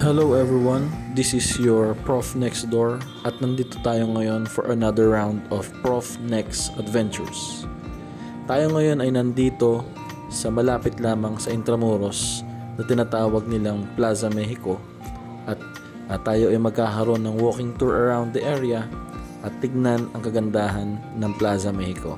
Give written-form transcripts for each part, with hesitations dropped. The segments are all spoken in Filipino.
Hello everyone, this is your Prof Next Door at nandito tayo ngayon for another round of Prof Next Adventures. Tayo ngayon ay nandito sa malapit lamang sa Intramuros na tinatawag nilang Plaza Mexico at tayo ay magkakaroon ng walking tour around the area at tignan ang kagandahan ng Plaza Mexico.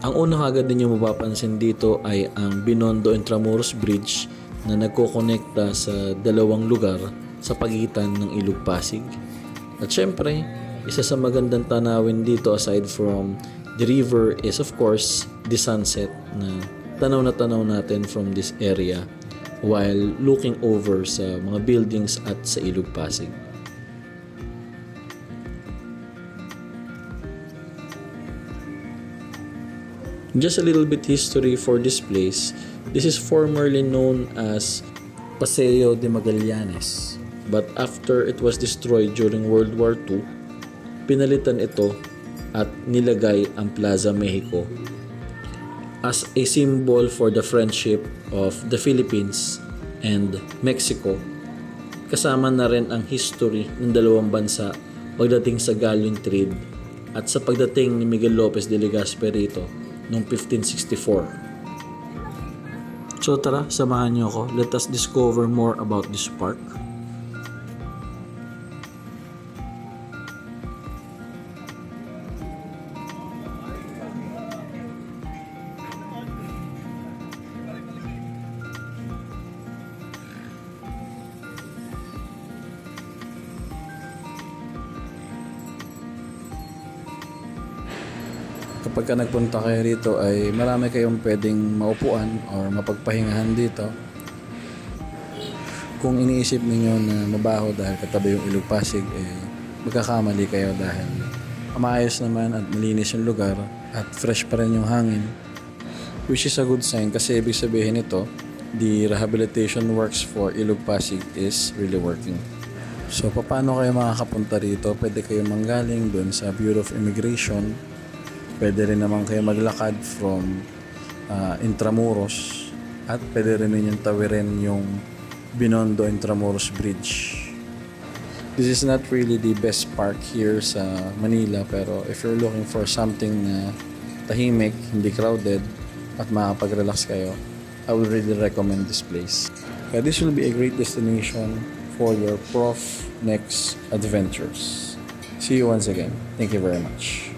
Ang unang agad ninyo mapapansin dito ay ang Binondo Intramuros Bridge na nagkokonekta sa dalawang lugar sa pagitan ng Ilog Pasig. At syempre, isa sa magandang tanawin dito aside from the river is of course the sunset na tanaw natin from this area while looking over sa mga buildings at sa Ilog Pasig. Just a little bit history for this place. This is formerly known as Paseo de Magallanes. But after it was destroyed during World War II, pinalitan ito at nilagay ang Plaza Mexico as a symbol for the friendship of the Philippines and Mexico. Kasama na rin ang history ng dalawang bansa pagdating sa galleon trade at sa pagdating ni Miguel Lopez de Legazpi rito noong 1564. So tara, samahan niyo ako. Let us discover more about this park. Kapag ka nagpunta kayo rito ay marami kayong pwedeng maupuan or mapagpahingahan dito. Kung iniisip niyo na mabaho dahil katabi yung Ilog Pasig, magkakamali kayo dahil maayos naman at malinis yung lugar at fresh pa rin yung hangin, which is a good sign kasi ibig sabihin nito, the rehabilitation works for Ilog Pasig is really working. So paano kayo makakapunta rito? Pwede kayo manggaling doon sa Bureau of Immigration. Pwede rin naman kayo maglakad from Intramuros at pwede rin ninyong tawirin yung Binondo Intramuros Bridge. This is not really the best park here sa Manila, pero if you're looking for something na tahimik, hindi crowded at makapag-relax kayo, I would really recommend this place. This will be a great destination for your Prof Next Adventures. See you once again. Thank you very much.